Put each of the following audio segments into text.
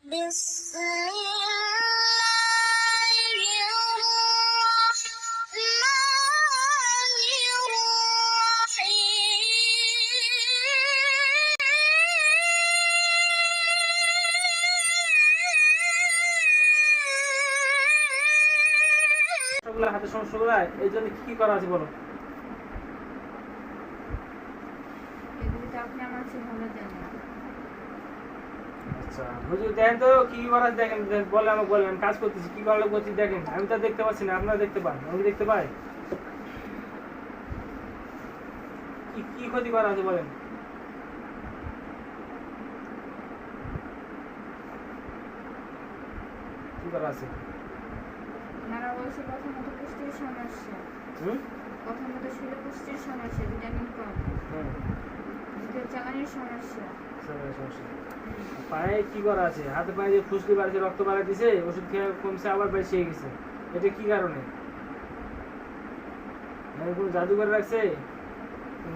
بسم الله الرحمن সবগুলা হাতে সমস্যাগুলো এই জন্য কি করা আছে বলো? আচ্ছা হুজুর দেখেন তো কি করা আছে, দেখেন বলে আমাকে বলেন, আমি কাজ করতেছি, কি করা করছি দেখেন। আমি তো দেখতে পাচ্ছি না, আপনারা দেখতে পান, আমি দেখতে পাই। কি কি ক্ষতি করা আছে বলেন? কি করা আছে? ওনারা বলছে প্রথমত পুষ্টির সমস্যা, প্রথমত শরীরে পুষ্টির সমস্যা, ভিটামিন কম, দ্বিতীয় চালানির সমস্যা। পায়ে কি করা আছে? হাতে পায়ে যে ফুসকি বাড়ছে, রক্ত বাড়া দিছে, ওষুধ খেয়ে কমছে, আবার বেশি হয়ে গেছে। এটা কি কারণে? কোনো জাদু করে রাখছে,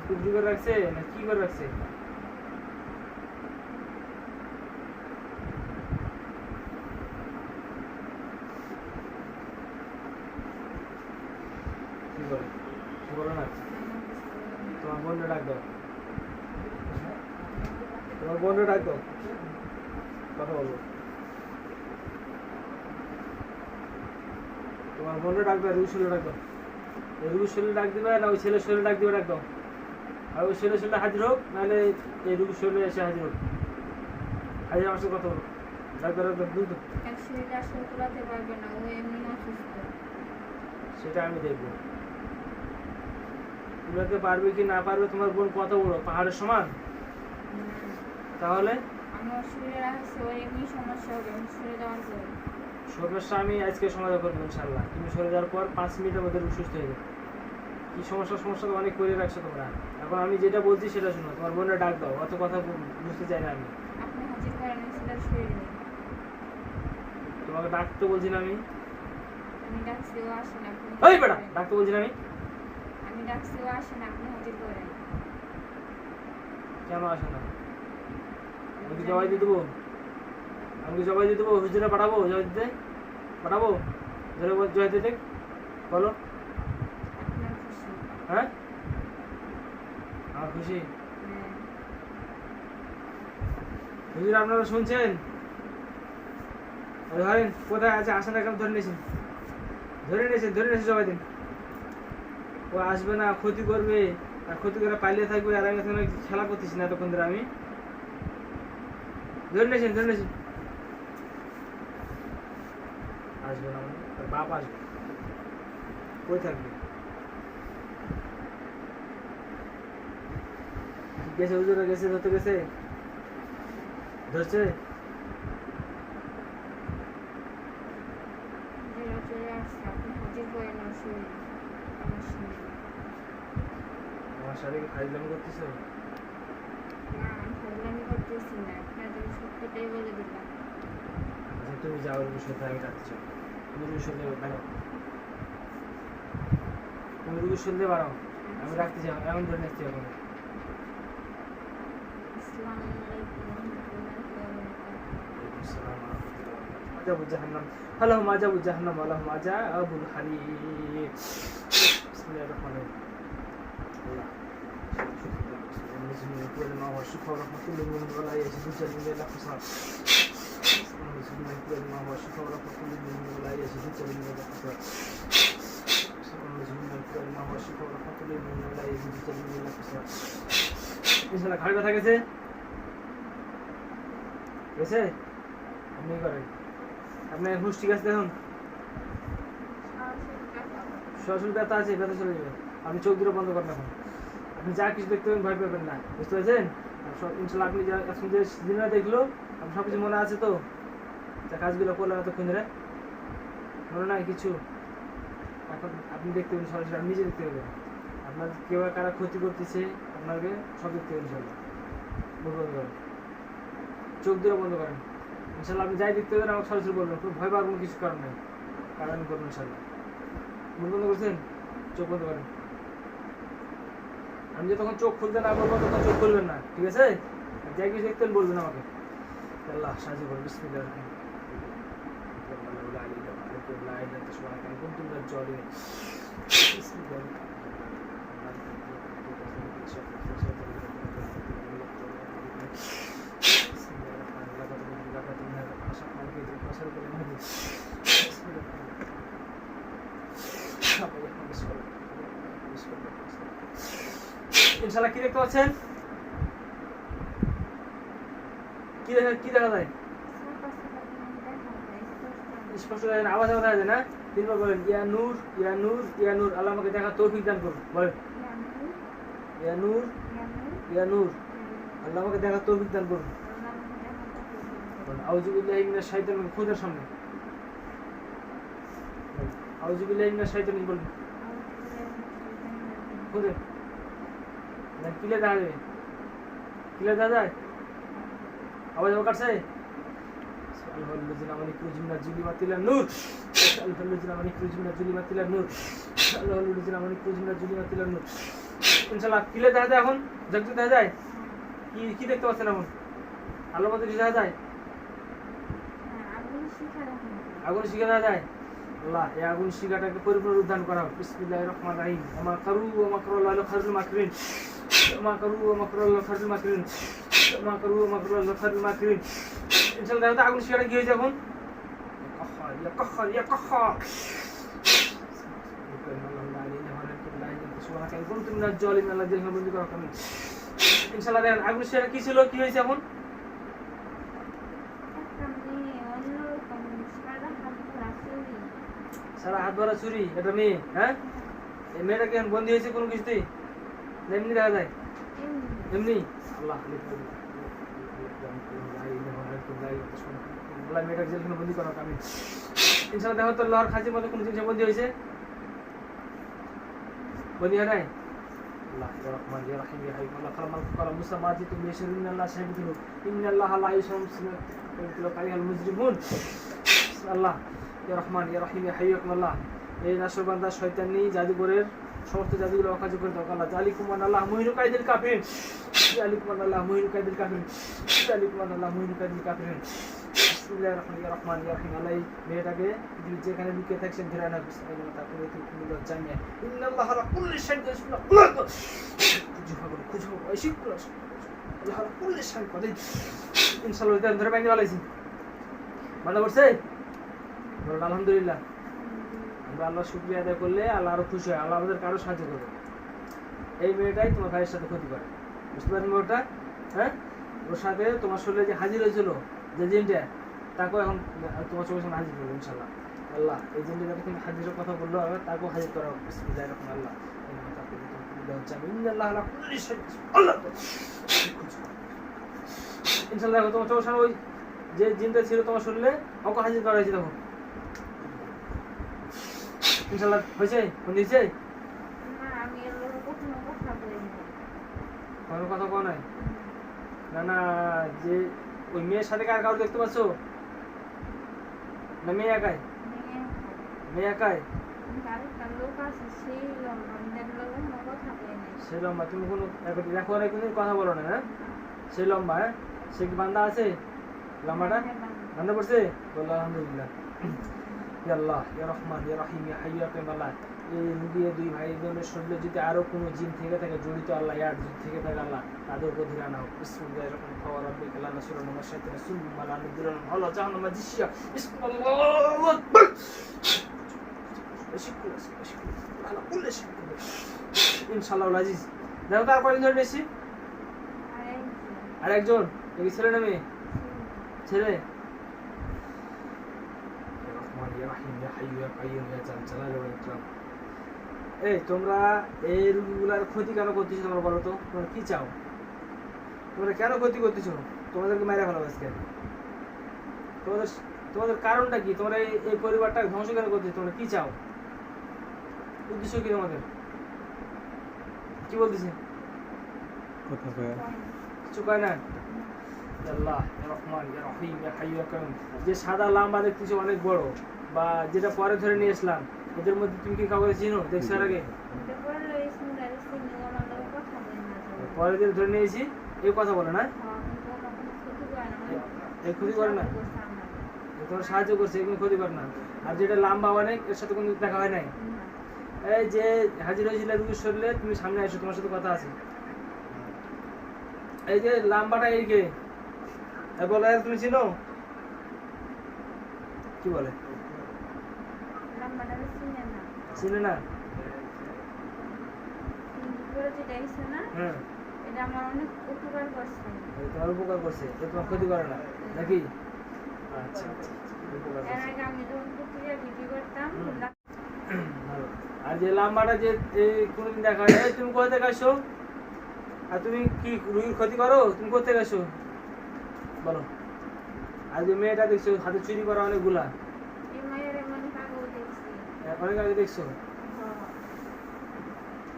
কুবরি করে রাখছে, না কি করে রাখছে? কি করে কি বলো না? তোমার বোনটা ডাক দাও, তোমার বোনটা ডাক দাও, কথা বলবো। তোমার বোনটা ডাক দাও, রুগীর শরীরে ডাক দাও। রুগীর শরীরে ডাক দিবে না ওই ছেলের শরীরে ডাক দিবে, ডাক দাও। আর ওই ছেলের শরীরে হাজির হোক, নাহলে এই রুগীর শরীরে এসে হাজির হোক। হাজির আমার সাথে কথা বলো, ডাক দাও, ডাক দাও, দ্রুত। শরীরটা আসলে তোলাতে পারবে না, ও এমনি অসুস্থ। সেটা আমি দেখবো তুলাতে পারবে কি না পারবে। তোমার বোন কত বড়, পাহাড়ের সমান? তাহলে আমার শরীরে রাখছে, ওর এমনি সমস্যা হবে সরে যাওয়ার পর। সমস্যা আমি আজকে সমাধান করবো ইনশাল্লাহ। তুমি সরে যাওয়ার পর 5 মিনিটের মধ্যে সুস্থ হয়ে যাবে। কি সমস্যা তো অনেক করে রাখছো তোমরা। এখন আমি যেটা বলছি সেটা শোনো। তোমার বোনের ডাক দাও, অত কথা বুঝতে চাই না আমি। আপনি হাজির করেন সেটার শরীরে। তোমাকে ডাকতে বলছি না আমি। আমি ডাকছি, ও আসে না। ওই বেটা, ডাকতে বলছি না আমি। আমি ডাকছি, ও আসে না, আপনি হাজির করেন। কেন আসে না? আমি কি জবাই দিয়ে দেবো? আমি কি জবাই দিয়ে দেবো? হুজুরে পাঠাবো জবাই দিতে? পাঠাবো? ধরে জবাই দিতে বলো। আপনার খুশি? হ্যাঁ, আমার খুশি। হুজুর আপনারা শুনছেন? ধরেন কোথায় আছে, আসেন এখন ধরে নিয়েছেন, ধরে নিয়েছেন সবাই দিন। ও আসবে না, ক্ষতি করবে, আর ক্ষতি করে পালিয়ে থাকবে। আর আমি এখানে খেলা করতেছি না এতক্ষণ ধরে। আমি ধরে নিয়েছেন আসবে না মানে তার বাপ আসবে, কই থাকবে? গেছে হুজুরে, গেছে ধরতে, গেছে ধরছে। চলে আসছে, আপনি হাজির করেন ওর শরীরে। আমার সাথে কি ফাইজলামি করতেছো? না, আমি ফাজলামি করতেছি না, আপনাদের সত্যটাই বলে দিলাম। আচ্ছা তুমি যাও, রুগীর আমি রাখতে চাও। তুমি রুগীর সাথে বাড়াও, তুমি রুগীর সাথে বাড়াও, আমি রাখতে চাও। এমন ধরে নিচ্ছি এখন। আসসালামু আলাইকুম মাজাবু জাহান্নাম, আল্লাহুম্মা মাজাবু জাহান্নাম, আল্লাহুম্মা মাজাবুল হারিম। বিসমিল্লাহির রহমানির রহিম। আল্লাহ المسلمين كل ما هو الشفاء ورحمة للمؤمنين ولا يزيد الظالمين إلا خسارا. المسلمين كل ما هو الشفاء ورحمة للمؤمنين ولا يزيد الظالمين إلا خسارا. المسلمين كل ما هو الشفاء ورحمة للمؤمنين ولا يزيد الظالمين إلا خسارا. ইনশাআল্লাহ ঘাড় ব্যথা গেছে? গেছে? আপনি করেন, আপনার হুঁশ ঠিক আছে? দেখুন সরাসরি ব্যথা আছে, ব্যথা চলে যাবে। আপনি চোখ দুটো বন্ধ করেন এখন। আপনি যা কিছু দেখতে পাবেন ভয় পাবেন না, বুঝতে পেরেছেন? ইনশাল্লাহ আপনি যা এখন যে দিনটা দেখলো, আপনার সব কিছু মনে আছে তো? যা কাজগুলো করলেন এতক্ষণ ধরে মনে নাই কিছু? এখন আপনি দেখতে পাবেন সরাসরি, আপনি নিজে দেখতে পাবেন। আপনার কেউ কারা ক্ষতি করতেছে আপনাকে, সব দেখতে পাবেন ইনশাল্লাহ। বন্ধ করেন, চোখ দুটো বন্ধ করেন। ইনশাল্লাহ আপনি যাই দেখতে পাবেন আমাকে সরাসরি বলবেন, কোনো ভয় পাওয়ার কোনো কিছু কারণ নেই। কারণ করবেন ইনশাল্লাহ। মুখ বন্ধ করছেন, চোখ বন্ধ করেন। আমি যতক্ষণ চোখ খুলতে না বলবো তখন চোখ খুলবেন না, ঠিক আছে? যাই কিছু দেখতেন বলবেন আমাকে। আল্লাহ সাহায্য করো বিসমিল্লাহির রহমানির রহিম লা ইলাহা ইল্লা আনতা সুবহানাকা কুনতু মিনাজ জালিমিন বিসমিল্লাহির ইনশাআল্লাহ কি দেখতে পাচ্ছেন? কি দেখা যায়? স্পষ্ট দেখা যায় না, আওয়াজ দেখা যায় না। তিনবার বলেন ইয়া নূর ইয়া নূর ইয়া নূর, আল্লাহ আমাকে দেখা তৌফিক দান করুন। বলেন ইয়া নূর ইয়া নূর, আল্লাহ আমাকে দেখা তৌফিক দান করুন। আউযু বিল্লাহি মিনাশ শাইতানির খুদের সামনে আউযু বিল্লাহি মিনাশ শাইতানির বলেন খুদে না, কিলে দেখা যাবে? কিলে দেখা যায়? আওয়াজ কাটছে? আল্লাহুল্লাযিনা আমানি কুরুজুমিনা জুলিমাতিলা নূর, আল্লাহুল্লাযিনা আমানি কুরুজুমিনা জুলিমাতিলা নূর, আল্লাহুল্লাযিনা আমানি কুরুজুমিনা জুলিমাতিলা নূর। ইনশাআল্লাহ কিলে দেখা যায় এখন? জগতে দেখা যায়? কি দেখতে পাচ্ছেন এখন? আলোর মধ্যে কি দেখা যায়? আগুন শিখা দেখা যায়? আল্লাহ এই আগুন শিখাটাকে পরিপূর্ণ উদ্ধার করা হোক। বিসমিল্লাহির রহমানির রহিম আমা কারু ওয়া মাকরুল্লাহি খায়রুল মাকিরিন আমা কারু ওয়া মাকরুল্লাহি খায়রুল মাকিরিন আমা কারু ওয়া মাকরুল্লাহি খায়রুল মাকিরিন। ইনশাআল্লাহ দেখো আগুন শিখাটা কি হয়েছে এখন? কাহ্হার ইয়া কাহ্হার ইনশাআল্লাহ দেখেন আগুন শিখাটা কি ছিল, কি হয়েছে এখন? সারা হাত ভরা চুরি, এটা মেয়ে। হ্যাঁ, এই মেয়েটা কেন বন্দি হয়েছে কোনো কিছুতেই? এমনি দেখা যায়? এমনি আল্লাহ মেয়েটাকে জেলখানে বন্দি করা আমি ইনশাআল্লাহ দেখো তো লোহার খাঁচির মধ্যে কোনো জিনিসে বন্দি হয়েছে? বন্দি হয় নাই? আল্লাহ ইয়া রহমান ইয়া রহিম ইয়া হাইয়্যুম আল্লাহ খালামাল কালাম মুসামাতি তুমি শিরিনাল্লাহ শাহিদুন ইন্নাল্লাহা লা ইউসামসিলু কারিহাল মুজরিমুন। আল্লাহ ইয়া রহমান ইয়া রহিম ইয়া হাইয়্যুম আল্লাহ এই নাশরবান্দা শয়তানি জাদুঘরের সমস্ত জাদুগুলো অকার্য করে দাও আল্লাহ। জালিকুম আল্লাহ মুহিনু কাইদিল কাফিরিন, জালিকুম আল্লাহ মুহিনু কাইদিল কাফিরিন, জালিকুম আল্লাহ মুহিনু কাইদিল কাফিরিন। বিসমিল্লাহির রহমানির রহিম আল্লাহ মেয়েটাকে যেখানে লুকিয়ে থাকছেন ধরে আনা বিসমিল্লাহ তারপরে তুমি লজ্জা নিয়ে ইন্নাল্লাহা আলা কুল্লি শাইইন কাদির। ইনশাআল্লাহ এটা ধরে বাইন্দে ভালোইছি বান্দা করছে। বলুন আলহামদুলিল্লাহ। আমরা আল্লাহর শুকরিয়া আদায় করলে আল্লাহ আরো খুশি হয়, আল্লাহ আমাদের কারো সাহায্য করবে। এই মেয়েটাই তোমার ভাইয়ের সাথে ক্ষতি করে, বুঝতে পারেন ওটা? হ্যাঁ, ওর সাথে তোমার শরীরে যে হাজির হয়েছিল যে জিনটা, তাকেও এখন তোমার চোখের সামনে হাজির করবে ইনশাআল্লাহ। আল্লাহ এই জিনটা যাতে তুমি হাজিরের কথা বললো তাকেও হাজির করা হোক। বিসমিল্লাহির রহমানির রহিম আল্লাহ ইনশাআল্লাহ তোমার চোখের সামনে ওই যে জিনটা ছিল তোমার শরীরে ওকে হাজির করা হয়েছে। দেখো ইনশাআল্লাহ হয়েছে? কোন দিয়েছে? কোনো কথা কো নাই? না না, যে ওই মেয়ের সাথে কার কারো দেখতে পাচ্ছ না? মেয়ে একাই? মেয়ে একাই? সে লম্বা, তুমি কোনো দেখো না, কোনো কথা বলো না? হ্যাঁ, সে লম্বা। হ্যাঁ, সে কি বান্দা আছে? লম্বাটা বান্দা পড়ছে? বললো আলহামদুলিল্লাহ। ইয়া আল্লাহ ইয়া রহমান ইয়া রহিম ইয়া হাইয়্যুম ইয়া কাইয়্যুম আল্লাহ এই রুগী দুই ভাই বোনের শরীরে যদি আরো কোনো জিন থেকে থাকে জড়িত আল্লাহ ইয়ার জিন থেকে থাকে আল্লাহ তাদের উপর ধরে আনা হোক। বিসমিল্লাহির রহমানির রহিম রাব্বিকা লা নাসরুন মা শাইতান সুম্মা লা নাদিরুন আল্লাহ জাহান্নামা জিশিয়া বিসমিল্লাহু আকবার। ইনশাআল্লাহ আজিজ। দেখো তার কয়জন ধরে নিয়েছি? আরেকজন। এই ছেলে না মেয়ে? ছেলে। এই তোমরা এই রোগীগুলার ক্ষতি কেন করতেছো? তোমরা বলো তো, তোমরা কি চাও? তোমরা কেন ক্ষতি করতেছো? তোমাদেরকে মাইরা ফেলো আজকে। তোমাদের কারণটা কি? তোমরা এই পরিবারটা ধ্বংস কেন করতেছো? তোমরা কি চাও? উদ্দেশ্য কি তোমাদের? কি বলতেছে? কিছু কয় না? আল্লাহ ইয়া রহমান ইয়া রহিম ইয়া হাইয়্যুম ইয়া কাইয়্যুম। যে সাদা লাম্বা দেখতেছো অনেক বড়, বা যেটা পরে ধরে নিয়ে আসলাম, এদের মধ্যে তুমি কি কাউকে চিনো? দেখছো আগে? পরে যে ধরে নিয়েছি এই কথা বলে না? এই ক্ষতি করে না, করছে আমার। এ তোমার সাহায্য করছে, এগুলো ক্ষতি করে না। আর যেটা লাম্বা অনেক, এর সাথে কোনো দেখা হয় নাই। না। এই যে হাজির হয়েছিল রুগীর শরীরে, তুমি সামনে এসো, তোমার সাথে কথা আছে। এই যে লাম্বাটা এই কে বলে, তুমি চিনো? কি বলে? নাম্বারটা চিনে না। চিনে না? কিন্তু করে যেটা আইছে না, হ্যাঁ, এটা আমার অনেক উপকার করছে। এই তোমার উপকার করছে, এ তোমার ক্ষতি করে না নাকি? আচ্ছা আচ্ছা, উপকার এর করছে। আগে আমি যখন প্রক্রিয়া বিক্রি করতাম, ভালো। আর যে লাম্বাটা যে এই কোনদিন দেখা হয়, এই তুমি কোথা থেকে আসো? আর তুমি কি রুগীর ক্ষতি করো? তুমি কোথা থেকে আসো বলো? আর যে মেয়েটা দেখছো হাতে চুরি করা অনেকগুলা, এই মায়ের এমন কাগজ দেখছি। অনেক আগে দেখছো?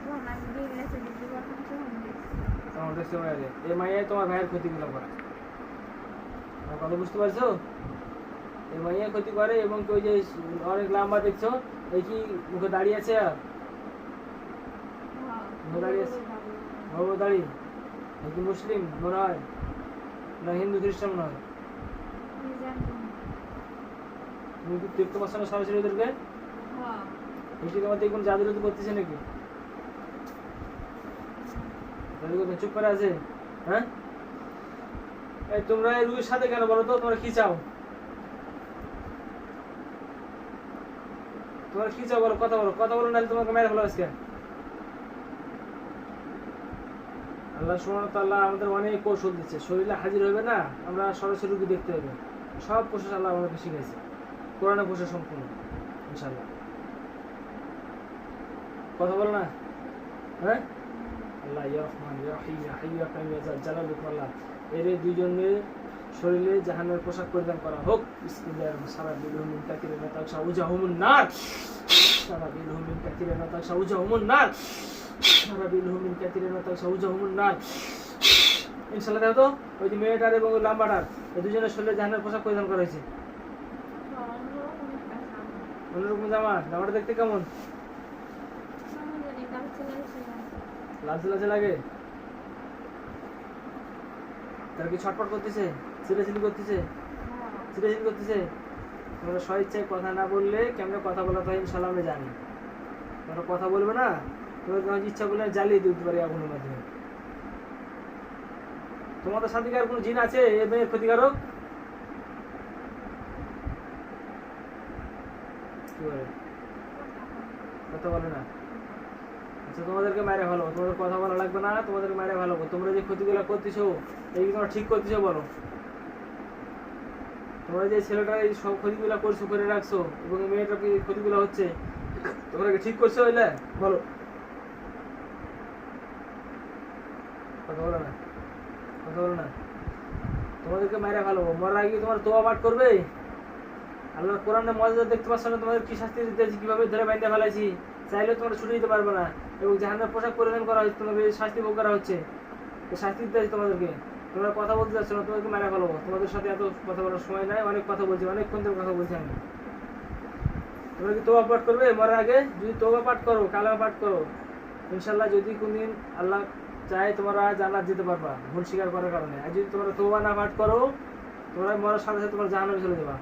যখন আমি বিজনেসে বিক্রি করতাম তখন দেখছি। তখন দেখছো আগে এই মাইয়াই তোমার ভাইয়ের ক্ষতিগুলো করে। আমার কথা বুঝতে পারছো? এই মাইয়া ক্ষতি করে, এবং ওই যে অনেক লাম্বা দেখছো, এই কি মুখে দাঁড়িয়ে আছে? মুখে দাঁড়িয়ে আছে, বড় দাড়ি, এই কি মুসলিম মনে হয় না হিন্দু খ্রিস্টান মনে হয়? কি জানি। তুমি কি দেখতে পাচ্ছ না সরাসরি ওদেরকে? এটি তোমার দিয়ে কোনো জাদুরাদু করতেছে নাকি? জাদু করতে চুপ করে আছে? হ্যাঁ, এই তোমরা এই রুগীর সাথে কেন বলো তো? তোমরা কি চাও? তোমরা কি চাও বলো? কথা বলো, কথা বলো, নাহলে তোমাকে মেরে ফেলো আজকে। আল্লাহ সুবহানাহু ওয়া তাআলা আমাদের অনেক কৌশল দিচ্ছে, শরীরে হাজির হবে না, আমরা সরাসরি রুগী দেখতে হবে। সব প্রসেস আল্লাহ আমাদেরকে শিখাইছে, কোরআনে প্রসেস সম্পূর্ণ, ইনশাআল্লাহ। কথা বলো না? হ্যাঁ, আল্লাহ ইয়া রহমান ইয়া রাহিম ইয়া হাইয়্যু ইয়া কাইয়্যুম ইয়া জালালুক আল্লাহ, এর দুইজনের শরীরে জাহান্নামের পোশাক পরিধান করা হোক। বিসমিল্লাহির সারাবিলহুম মিন কাতিরিন তাকশা উজাহুমুন নার, সারাবিলহুম মিন কাতিরিন তাকশা উজাহুমুন নার, সারাবিলহুম মিন কাতিরিন তাকশা উজাহুমুন নার। ইনশাআল্লাহ। দেখো তো ওই যে মেয়েটার এবং ওই লাম্বাটার, এই দুজনের শরীরে জাহান্নামের পোশাক পরিধান করা হয়েছে। অন্যরকম জামা, জামাটা দেখতে কেমন? লালচে লালচে লাগে? তার কি ছটফট করতেছে, চিল্লাচিল্লি করতেছে, চিল্লাচিল্লি করতেছে? তোমরা স্বেচ্ছায় কথা না বললে কেমনে কথা বলাতে হয় ইনশাআল্লাহ আমরা জানি। তোমরা কথা বলবে না, তোমরা তোমার ইচ্ছা করলে জ্বালিয়ে দিতে পারি আগুনের মাধ্যমে। তোমাদের সাথে কি আর কোনো জিন আছে এ মেয়ের ক্ষতিকারক? কি বলে? কথা বলে না? আচ্ছা, তোমাদেরকে মাইরে ভালো, তোমাদের কথা বলা লাগবে না, তোমাদেরকে মাইরে ভালো। তোমরা যে ক্ষতিগুলো করতেছো, এই কি তোমরা ঠিক করতেছো বলো? তোমরা যে ছেলেটা এই সব ক্ষতিগুলো করছো, করে রাখছো, এবং মেয়েটার কি ক্ষতিগুলো হচ্ছে, তোমরা কি ঠিক করছো হইলে বলো? কথা বলো না, কথা বলো না। তোমাদেরকে মাইরে ভালো, মরার আগে তোমার তোবা পাঠ করবে। আল্লাহর কোরআনে মজা দেখতে পাচ্ছ না? তোমাদের কি শাস্তি দিতেছি, কিভাবে ধরে বাইন্দা ফেলাইছি, চাইলে তোমরা ছুটে দিতে পারবে না, এবং জাহান্নামের পোশাক পরিধান করা হচ্ছে, তোমাদের শাস্তি ভোগ করা হচ্ছে, শাস্তি দিতেছি তোমাদেরকে। তোমরা কথা বলতে যাচ্ছ না, তোমাদেরকে মারা ফেলবো। তোমাদের সাথে এত কথা বলার সময় নাই, অনেক কথা বলছি, অনেকক্ষণ ধরে কথা বলছি আমি। তোমরা কি তোবা পাঠ করবে মরার আগে? যদি তোবা পাঠ করো, কালেমা পাঠ করো, ইনশাআল্লাহ যদি কোনদিন আল্লাহ চায় তোমরা জান্নাত যেতে পারবা ভুল স্বীকার করার কারণে। আর যদি তোমরা তোবা না পাঠ করো, তোমরা মরার সাথে সাথে তোমার জাহান্নামে চলে যাবা।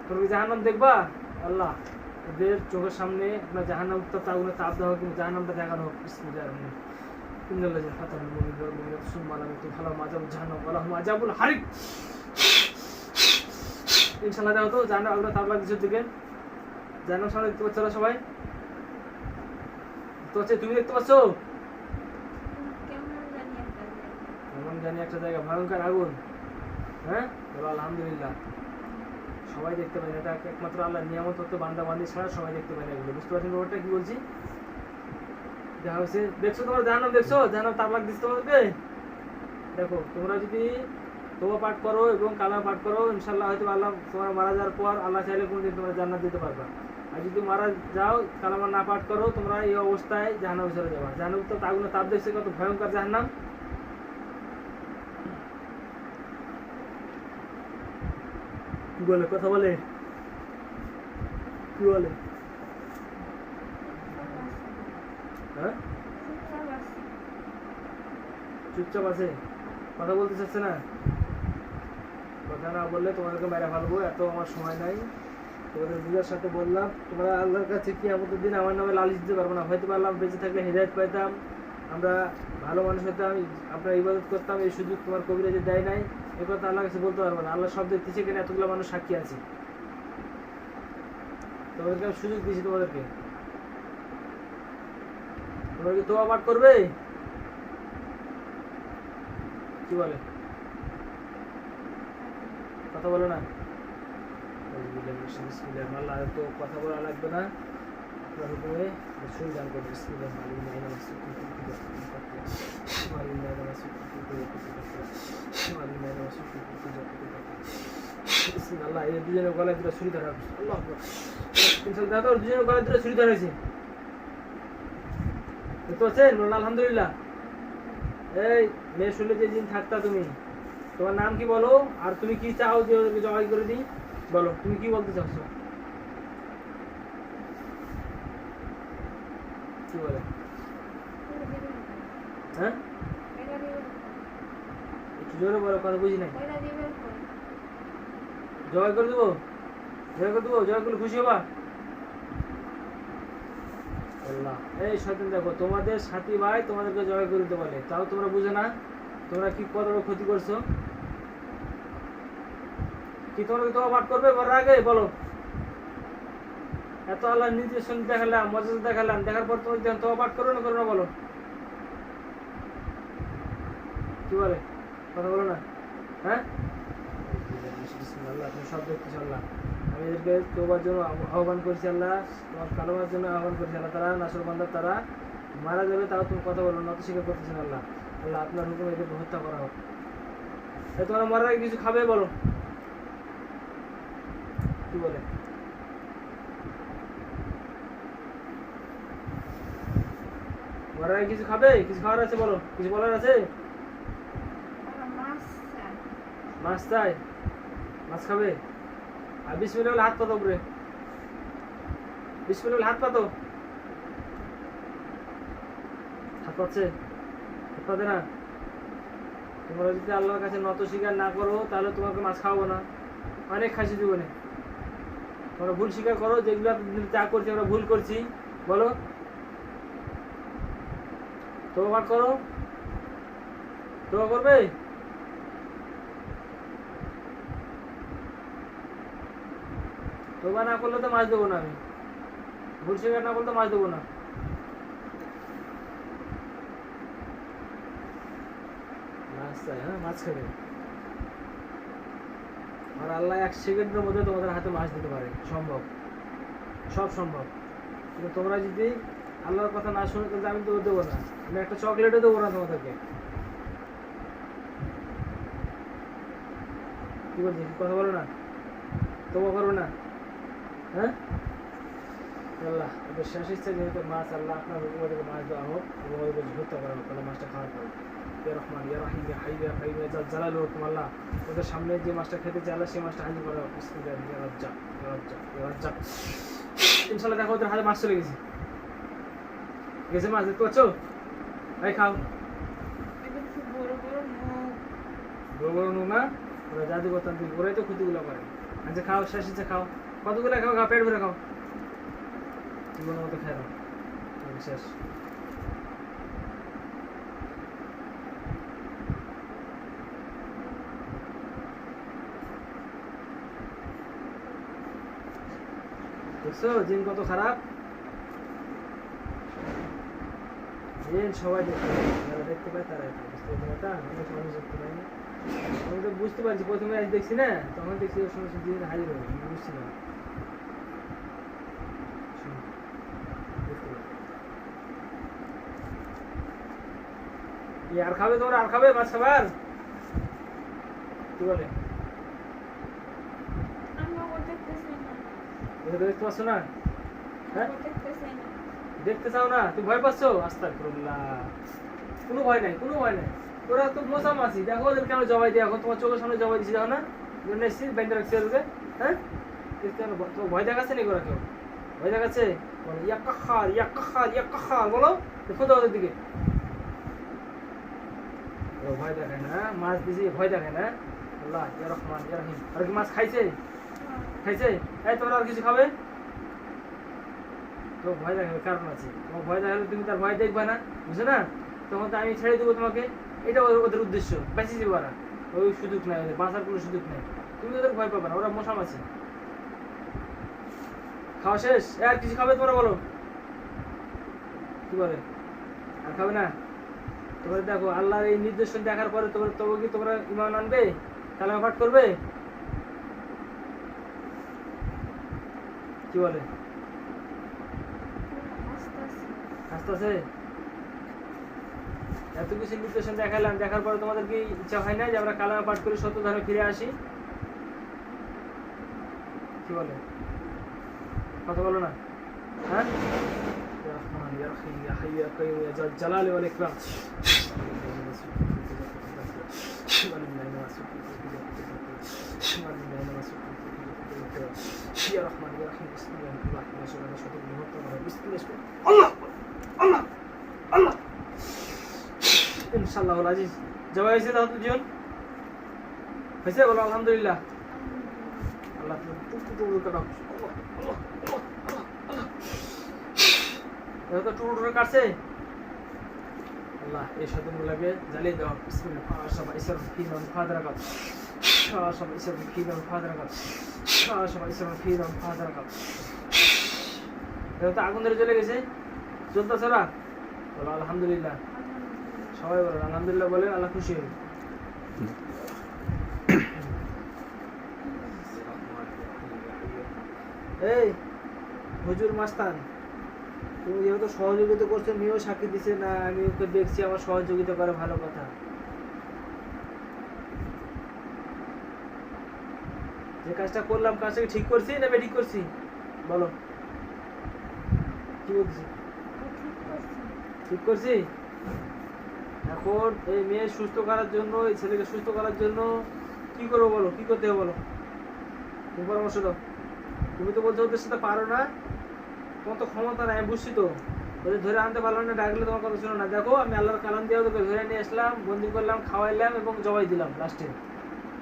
তোমরা কি জাহান্নাম দেখবা? আল্লাহ এদের চোখের সামনে আপনার জাহান্নাম উত্তপ্ত আগুনের তাপ দেওয়া হোক, কিন্তু জাহান্নামটা দেখানো হোক। বিসমিল্লাহির রহমানির রহিম। ইন্নাল্লাযিনা ফাতানুল মুমিনিনা ওয়াল মুমিনাতি সুম্মা লাম ইয়াতুবু ফালাহুম আযাবু জাহান্নাম ওয়া লাহুম আযাবুল হারিক। ইনশাআল্লাহ। দেখো তো জাহান্নাম আগুনের তাপ লাগছে দিকে, জাহান্নাম সামনে দেখতে পাচ্ছ না সবাই? তো হচ্ছে তুমি দেখতে পাচ্ছ? কেমন জানি একটা জায়গা, ভয়ঙ্কর আগুন। হ্যাঁ, বলো আলহামদুলিল্লাহ। সবাই দেখতে পায় না, এটা একমাত্র আল্লাহর নিয়ামত, তো বান্দা বান্দি ছাড়া সবাই দেখতে পায় না এগুলো। বুঝতে পারছেন ব্যাপারটা কি বলছি? দেখা হচ্ছে, দেখছো তোমরা জাহান্নাম, দেখছো জাহান্নাম তাপ লাগছে তোমাদেরকে? দেখো, তোমরা যদি তোবা পাঠ করো এবং কালামা পাঠ করো, ইনশাআল্লাহ হয়তো আল্লাহ তোমরা মারা যাওয়ার পর আল্লাহ চাইলে কোনোদিন তোমরা জান্নাত দিতে পারবা। আর যদি মারা যাও, কালামা না পাঠ করো, তোমরা এই অবস্থায় জাহান্নামে চলে যাবা। জাহান্নাম তো আগুনের তাপ দেখছে, কত ভয়ঙ্কর জাহান্নাম। কি বলে? কথা বলে? কি বলে? হ্যাঁ, চুপচাপ আছে, কথা বলতে চাচ্ছে না। কথা না বললে তোমাদেরকে মেরে ফেলবো, এত আমার সময় নাই। তোমাদের বুঝার সাথে বললাম, তোমরা আল্লাহর কাছে কি আমাদের দিন আমার নামে লালিশ দিতে পারবো না। হয়তো পারলাম বেঁচে থাকলে হেদায়েত পাইতাম, আমরা ভালো মানুষ হতাম, আপনার ইবাদত করতাম, এই সুযোগ তোমার কবিরাজে দেয় নাই, এ কথা আল্লাহর কাছে বলতে পারবো না। আল্লাহ সব দেখতেছে, এখানে এতগুলো মানুষ সাক্ষী আছে। তোমাদেরকে আমি সুযোগ দিয়েছি, তোমাদেরকে। তোমরা কি তোবা পাঠ করবে? কি বলে? কথা বলো না। আল্লাহ তো কথা বলা লাগবে না, আপনার হুকুমে রসুল দান করবে। বিসমিল্লাহ আল্লাহ এই দুজনের গলায় দুটো ছুরি ধরা, আল্লাহ দুজনের গলায় দুটো ছুরি ধরেছে, বুঝতে পারছেন? বলুন আলহামদুলিল্লাহ। এই মেয়ে শুনলে যে দিন থাকতা তুমি, তোমার নাম কি বলো, আর তুমি কি চাও যে ওদেরকে জবাই করে দিই? বলো তুমি কি বলতে চাচ্ছ? কি বলে? হ্যাঁ একটু জোরে বলো, কথা বুঝি নাই। জবাই করে দেবো, জবাই করে দেবো, জবাই করলে খুশি হবা? আল্লাহ এই শয়তান দেখো, তোমাদের সাথী ভাই তোমাদেরকে জবাই করে দিতে বলে, তাও তোমরা বুঝো না। তোমরা কি কত বড় ক্ষতি করছো? কি তোমরা তো পাঠ করবে বলার আগে বলো? এত আল্লাহ নির্দেশন দেখালাম, মর্যাদা দেখালাম, দেখার পর তোমরা তো পাঠ করো না, করো না? বলো কি বলে? কথা বলো না। হ্যাঁ আল্লাহ তুমি সব দেখতেছ আল্লাহ। আমি এদেরকে তোবার জন্য আহ্বান করছি আল্লাহ, তোমার কালামার জন্য আহ্বান করছি আল্লাহ। তারা নাসরবান্দার, তারা মারা যাবে, তাও তুমি কথা বলো না, অত স্বীকার করতেছেন আল্লাহ। আল্লাহ আপনার হুকুমে এদেরকে হত্যা করা হোক। তোমরা মরার আগে কিছু খাবে বলো? কি বলে? মরার আগে কিছু খাবে? কিছু খাওয়ার আছে বলো, কিছু বলার আছে? মাছ চাই? মাছ খাবে? আর বিসমিল্লাহ বলে হাত পাতো উপরে, বিসমিল্লাহ বলে হাত পাতো। হাত পাচ্ছে? হাত পাতে না? তোমরা যদি আল্লাহর কাছে নত স্বীকার না করো, তাহলে তোমাকে মাছ খাওয়াবো না। অনেক খাইছি জীবনে। তোমরা ভুল স্বীকার করো, যেগুলো যা করছি আমরা ভুল করছি, বলো তোবা করো। তোবা করবে? তোবা না করলে তো মাছ দেবো না আমি। ভুল স্বীকার না করলে তো মাছ দেবো না। মাছ চাই? হ্যাঁ মাছ খাবে। আর আল্লাহ 1 সেকেন্ডের মধ্যে তোমাদের হাতে মাছ দিতে পারে, সম্ভব, সব সম্ভব। কিন্তু তোমরা যদি আল্লাহর কথা না শুনে, তাহলে আমি তো দেবো না, আমি একটা চকলেটও দেবো না তোমাদেরকে। কি বলছি? কথা বলো না, তোবা করো না। হ্যাঁ আল্লাহ ওদের শেষ ইচ্ছা যেহেতু মাছ, আল্লাহ আপনার ওদেরকে মাছ দেওয়া হোক এবং ওদেরকে হত্যা করা হোক, তাহলে মাছটা খাওয়ার পর ইয়া রহমান ইয়া রহিম ইয়া হাই ইয়া কাইয়ুম ইয়া জালাল হুকুম। আল্লাহ ওদের সামনে যে মাছটা খেতে চায়, আল্লাহ সেই মাছটা হাজির করা হোক। বিসমিল্লাহ ইয়া রাজ্জাক ইয়া রাজ্জাক ইয়া রাজ্জাক। ইনশাআল্লাহ দেখো ওদের হাতে মাছ চলে গেছে, গেছে মাছ, দেখতে পাচ্ছ? ভাই খাও। বড় বড় নুন না, ওরা জাদু করতাম, ওরাই তো ক্ষতিগুলো করে। আচ্ছা খাও, শেষ ইচ্ছা খাও, কতগুলো খাও, খাও পেট ভরে খাও, জীবনের মতো খেয়ে নাও, শেষ। দেখছো জিন কত খারাপ? জিন সবাই দেখতে পায়, যারা দেখতে পায় তারাই বুঝতে পারে। অনেক মানুষ দেখতে পায় না। আমি তো বুঝতে পারছি, প্রথমে আজ দেখছি না, তখন দেখছি ওর সময় জিন হাজির হবে, আমি বুঝছি না। আর খাবে তোমরা? আর খাবে মাছ খাবার? কি বলে? দেখতে পাচ্ছ না? হ্যাঁ দেখতে চাও না? তুমি ভয় পাচ্ছ? আস্তাগফিরুল্লাহ। কোনো ভয় নাই, কোনো ভয় নাই। তোরা তো মশা মাছি, দেখো ওদের কেন জবাই দিয়ে, এখন তোমার চোখের সামনে জবাই দিচ্ছি, দেখো না? এসছি বেঁধে রাখছি ওদেরকে। হ্যাঁ তোমার ভয় দেখাচ্ছে নাকি ওরা কেউ? ভয় দেখাচ্ছে? বলো ইয়া কাখার ইয়া কাখার ইয়া কাখার, বলো দেখো তো ওদের দিকে। ভয় দেখায় না, মাছ দিছি ভয় দেখায় না। আল্লাহ ইয়া রহমান ইয়া রহিম। আর কি মাছ খাইছে? খাইছে? এই তোমরা আর কিছু খাবে? তো ভয় দেখাবে কারণ আছে, তোমার ভয় দেখালে তুমি তার ভয় দেখবে না, বুঝছো না? তখন তো আমি ছেড়ে দেবো তোমাকে, এটা ওদের উদ্দেশ্য, বেঁচে যাবো ওরা, ওই সুযোগ নাই, ওদের বাঁচার কোনো সুযোগ নেই, তুমি ওদের ভয় পাবে না, ওরা মশা মাছি। খাওয়া শেষ? আর কিছু খাবে তোমরা বলো? কি বলে? আর খাবে না? তোমরা দেখো আল্লাহর এই নির্দেশন দেখার পরে তবে কি তোমরা ঈমান আনবে, কালেমা পাঠ করবে? কি বলে? হাসতেছে? এত কিছু নির্দেশন দেখালাম, দেখার পরে তোমাদের কি ইচ্ছা হয় না যে আমরা কালেমা পাঠ করে সত্য ধর্মে ফিরে আসি? কি বলে? কথা বলো না, হ্যাঁ? ইয়া রহমান ইয়া রহিম ইয়া হাইয়্যু ইয়া কাইয়্যুম ইয়া যাল জালালি ওয়াল ইকরাম। ইয়া রহমান ইয়া রহিম বিসমিল্লাহ। আল্লাহ আল্লাহ আল্লাহ। ইনশাআল্লাহুল আজিজ। জবাই হয়েছে তাহলে দুজন? হয়েছে? বলো আলহামদুলিল্লাহ। আল্লাহ টুকটুক কাটাও। তো টুকটুক কাটছে। আল্লাহ এই শয়তানগুলোকে জ্বালিয়ে দাও। বিসমিল্লাহ। সবাই ইসরাফ ফিনাম ফাদরাকাত। সবাই ইসরাফ ফিনাম ফাদরাকাত। সবাই ইসরাফ ফিনাম ফাদরাকাত। এটা তো আগুন ধরে চলে গেছে, চলতেছে না? বলো আলহামদুলিল্লাহ। সবাই বলো আলহামদুলিল্লাহ, বলে আল্লাহ খুশি হবে। এই হুজুর মাস্তান, তুমি যেহেতু সহযোগিতা করছো, মেয়েও সাক্ষী দিছে না, আমি ওকে দেখছি আমার সহযোগিতা করে, ভালো কথা। যে কাজটা করলাম কাজটা কি ঠিক করছি না ঠিক করছি? বলো কি বলছি? ঠিক করছি। এখন এই মেয়ে সুস্থ করার জন্য, এই ছেলেকে সুস্থ করার জন্য কি করবো বলো? কি করতে হবে বলো? তুমি পরামর্শ দাও। তুমি তো বলছো ওদের সাথে পারো না, তোমার তো ক্ষমতা নাই, আমি বুঝছি তো। ওদের ধরে আনতে পারলাম না, ডাকলে তোমার কথা শোনো না। দেখো আমি আল্লাহর কালাম দিয়ে ওদেরকে ধরে নিয়ে আসলাম, বন্দি করলাম, খাওয়াইলাম এবং জবাই দিলাম লাস্টে।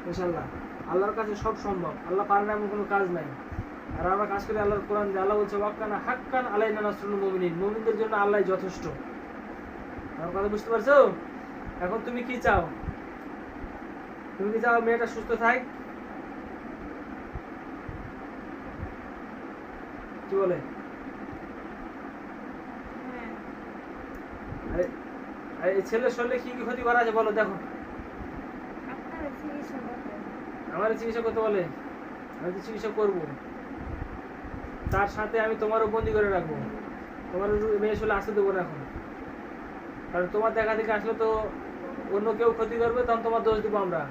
ইনশাআল্লাহ আল্লাহর কাছে সব সম্ভব, আল্লাহ পারে না এমন কোনো কাজ নাই। আর আমরা কাজ করি আল্লাহর কোরআন দিয়ে, আল্লাহ বলছে ওয়াক্কানা হাক্কান আলাইনা নাসরুল মুমিনিন, মুমিনদের জন্য আল্লাহ যথেষ্ট। আমার কথা বুঝতে পারছো? এখন তুমি কি চাও? তুমি কি চাও মেয়েটা সুস্থ থাক? কি বলে? এই ছেলের শরীরে কি কি ক্ষতি করা আছে বলো? দেখো আমার চিকিৎসা করতে বলে, আমি তো চিকিৎসা করবো, তার সাথে আমি তোমারও বন্দি করে রাখবো, তোমার মেয়ে শরীরে আসতে দেবো না এখন। কারণ তোমার দেখা দেখে আসলে তো অন্য কেউ ক্ষতি করবে, তখন তোমার দোষ দেবো আমরা।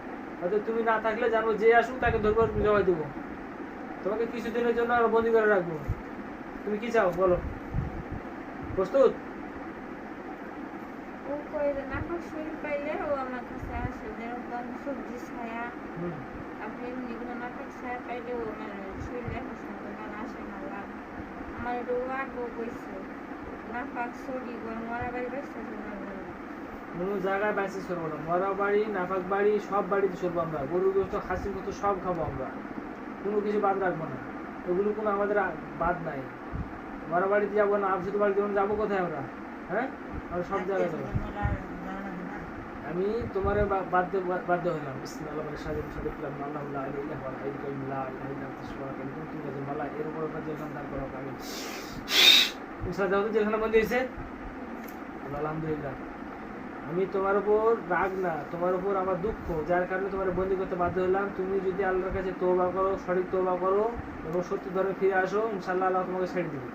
হয়তো তুমি না থাকলে জানবো, যে আসুক তাকে ধরবো, জবাই দেবো, তোমাকে কিছুদিনের জন্য আমরা বন্দি করে রাখবো। তুমি কি চাও বলো? প্রস্তুত? ও কইলে নাটক শুরু পাইলে ও আমার কাছে আসে, যেরকম সবজি ছায়া, আপনি এগুলো নাটক ছায়া পাইলে ও আমার শরীরে গান আসে না। আমার একটু আগেও কইছে নাফাক সরি মরা বাড়ি ব্যস্ত কোনো জায়গায় বাইসে সরবো না, মরা বাড়ি, নাফাক বাড়ি, সব বাড়িতে সরবো আমরা। গরুর গোস্ত, খাসির গোস্ত সব খাবো আমরা, কোনো কিছু বাদ রাখবো না। ওগুলো কোনো আমাদের বাদ নাই। মরা বাড়িতে যাবো না, আফসুদ বাড়িতে যাবো কোথায় আমরা? হ্যাঁ, আমরা সব জায়গায় যাবো। আমি তোমার বাধ্য হলাম। বিসমিল্লাহ বলে সাজে সাজে পেলাম, আল্লাহ লা ইলাহা ইল্লাল্লাহ মালা এর উপর জেলখানা দান করো। আমি জেলখানা বন্ধ হয়েছে, আলহামদুলিল্লাহ। আমি তোমার উপর রাগ না, তোমার উপর আমার দুঃখ, যার কারণে তোমার বন্দি করতে বাধ্য হলাম। তুমি যদি আল্লাহর কাছে তওবা করো, সঠিক তওবা করো এবং সত্য ধর্মে ফিরে আসো, ইনশাআল্লাহ আল্লাহ তোমাকে ছেড়ে দিবে।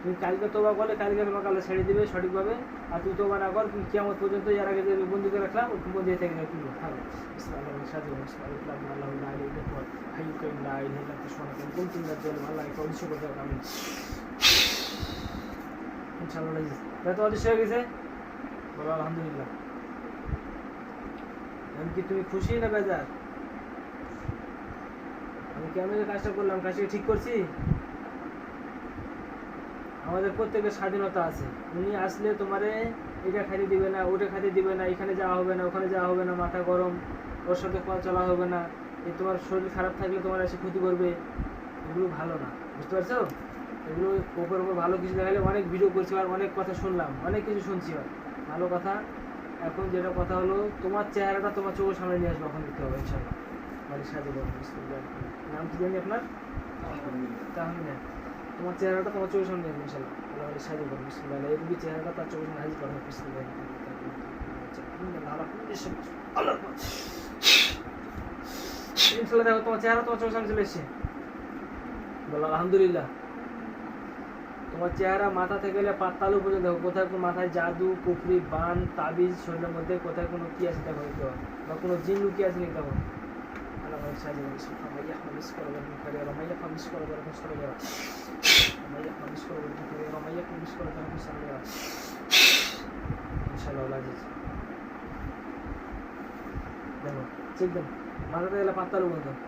তুমি কালকে তওবা করলে কালকে তোমাকে আল্লাহ ছেড়ে দিবে সঠিকভাবে। আর তুমি তওবা না কর, তুমি কিয়ামত পর্যন্ত এর আগে যে বন্দি করে রাখলাম ওরকম বন্দি থেকে তুমি থাকো। ইসলামের সাথে আল্লাহ লা ইলাহা হাইয়্যু কাইয়্যুম লা ইলাহা ইল্লা আনতা সুবহানাকা ইন্নী কুনতু মিনাজ জালিমিন। আল্লাহকে অদৃশ্য করতে হবে। আমি ইনশাআল্লাহ তো অদৃশ্য হয়ে গেছে, বলো আলহামদুলিল্লাহ। এমনকি তুমি খুশি না বেজার? আমি কেমন কাজটা করলাম, কাজটা ঠিক করছি? আমাদের প্রত্যেকের স্বাধীনতা আছে। উনি আসলে তোমারে এটা খাইতে দিবে না, ওটা খাইতে দিবে না, এখানে যাওয়া হবে না, ওখানে যাওয়া হবে না, মাথা গরম, ওর সাথে কথা চলা হবে না, এই তোমার শরীর খারাপ থাকলে তোমার এসে ক্ষতি করবে, এগুলো ভালো না, বুঝতে পারছো? এগুলো ওপর ওপর ভালো কিছু দেখালে, অনেক ভিডিও করছি আর অনেক কথা শুনলাম, অনেক কিছু শুনছি আর ভালো কথা। এখন যেটা কথা হলো, তোমার চেহারাটা তোমার চোখের সামনে নিয়ে আসবো, এখন দিতে হবে ইনশাল্লাহ। বাড়ির সাথে বলবো, নাম কি জানি আপনার? তাহলে না, তোমার চেহারাটা তোমার চোখের সামনে আসবে ইনশাল্লাহ। আল্লাহ বাড়ির সাথে বলবো বিসমিল্লাহ, এই রুগীর চেহারাটা তার চোখের সামনে হাজির করা হবে বিসমিল্লাহ। ইনশাল্লাহ দেখো তোমার চেহারা তোমার চোখের সামনে চলে এসছে, বলো আলহামদুলিল্লাহ। তোমার চেহারা মাথা থেকে গেলে পাতালু পর্যন্ত দেখো, কোথায় কোনো মাথায় জাদু কুফরি বান তাবিজ শরীরের মধ্যে কোথায় কোনো কি আছে দেখো, বা কোনো জিন লুকিয়ে আছে নাকি দেখো। আল্লাহ সাহায্য করে মাইয়া মিস করে করে মাইয়া মিস করে করে সরে যাওয়া, মাইয়া মিস করে করে মাইয়া মিস করে করে সরে যাওয়া ইনশাআল্লাহ আজিজ। দেখো চেক দেন, মাথা থেকে গেলে পাতালু পর্যন্ত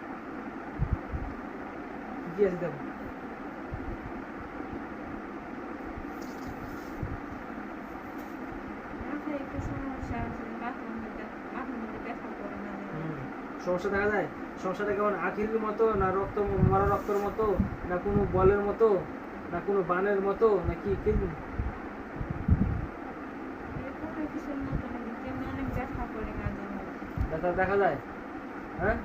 কি আছে দেখো। সমস্যা দেখা যায়, সমস্যাটা কেমন? আখিরের মতো না রক্ত মরা রক্তের মতো, না কোনো বলের মতো, না কোনো বানের মতো, না কি ব্যথা দেখা যায়? হ্যাঁ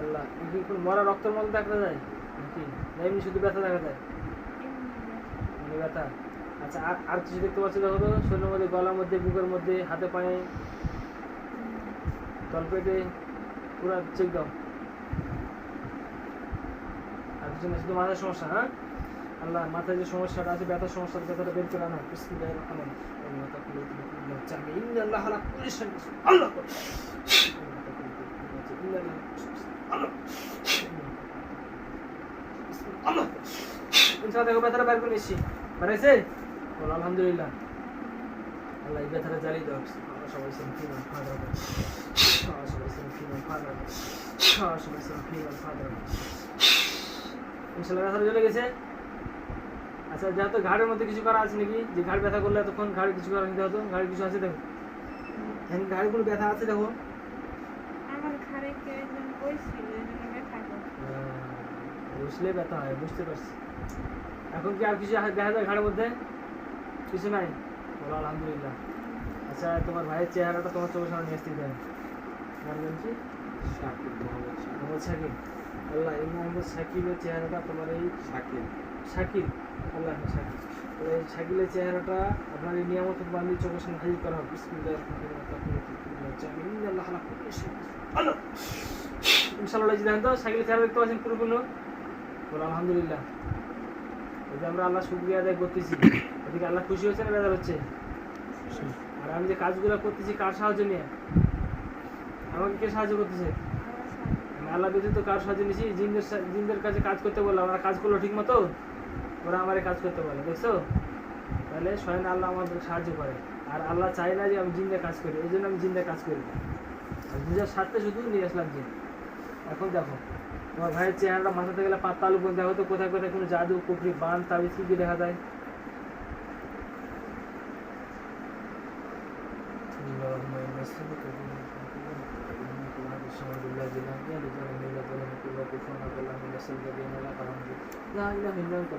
আল্লাহ, কি কোনো মরা রক্তের মতো দেখা যায় নাকি, না এমনি শুধু ব্যথা দেখা যায়? এমনি ব্যথা। আচ্ছা আর আর কিছু দেখতে পাচ্ছি দেখো তো, শরীরের মধ্যে, গলার মধ্যে, বুকের মধ্যে, হাতে পায়ে, তলপেটে, পুরা চেক দাও। আর কিছু না, শুধু মাথার সমস্যা? হ্যাঁ আল্লাহ, মাথায় যে সমস্যাটা আছে, ব্যথার সমস্যা, ব্যথাটা বের করে আনা বিসমিল্লাহির রহমানির রহিম। মাথা খুলে তুমি চাবি ইন্নাল্লাহ আলা কুল্লি শাইইন আল্লাহ আল্লাহ ইনশাআল্লাহ। দেখো ব্যথাটা বের করে নিচ্ছি, বাড়াইছে? বল আলহামদুলিল্লাহ। আল্লাহ এই ব্যথাটা জ্বালিয়ে দাও। আমরা সবাই সেন্টিমেন্ট ফাদার, সবাই সেন্টিমেন্ট ফাদার, সবাই সেন্টিমেন্ট ফাদার। ইনশাআল্লাহ ব্যথাটা চলে গেছে। আচ্ছা যেহেতু ঘাড়ের মধ্যে কিছু করা আছে নাকি, যে ঘাড় ব্যথা করলে তখন ঘাড়ে কিছু করা নিতে হতো, ঘাড়ে কিছু আছে দেখো, ঘাড়ে কোনো ব্যথা আছে দেখো। আমার ঘাড়ে কে একজন কইছিল এজন্য ব্যথা করে। বুঝলে ব্যথা হয়, বুঝতে পারছি। এখন কি আর কিছু দেখা যায় ঘাড়ের মধ্যে? কিছু নাই, বলো আলহামদুলিল্লাহ। আচ্ছা তোমার ভাইয়ের চেহারাটা তোমার চোখের সামনে নিয়ে আসতে দেন। নাম জানি কি? মোহাম্মদ শাকিল। আল্লাহ এই মোহাম্মদ শাকিলের চেহারাটা তোমার এই শাকিল, আল্লাহ শাকিল, এই শাকিলের চেহারাটা আপনার এই নিয়ামত বান্দি চোখের সামনে হাজির করা হবে বিসমিল্লাহির রহমানির রহিম। ইনশাআল্লাহ দেখেন তো শাকিলের চেহারা দেখতে পাচ্ছেন পুরোপূর্ণ, বলো আলহামদুলিল্লাহ। এই যে আমরা আল্লাহ শুকরিয়া আদায় করতেছি, এদিকে আল্লাহ খুশি হচ্ছে না বেজার হচ্ছে? আর আমি যে কাজগুলো করতেছি কার সাহায্য নিয়ে? আমাকে কে সাহায্য করতেছে? আমি আল্লাহ ব্যতীত কার সাহায্য নিয়েছি? জিনদের কাছে কাজ করতে বললাম, আমরা কাজ করলো ঠিক মতো, ওরা আমার কাজ করতে বলে, দেখছো? তাহলে স্বয়ং আল্লাহ আমাদের সাহায্য করে। আর আল্লাহ চায় না যে আমি জিনদের কাজ করি, এই জন্য আমি জিনদের কাজ করি না, নিজের স্বার্থে শুধু নিয়ে আসলাম জিন। এখন দেখো তোমার ভাইয়ের চেহারাটা মাথাতে গেলে পাতালু পর্যন্ত দেখো তো, কোথায় কোথায় কোনো জাদু কুফরি বান তাবিজ কি দেখা যায়? لا إله إلا أنت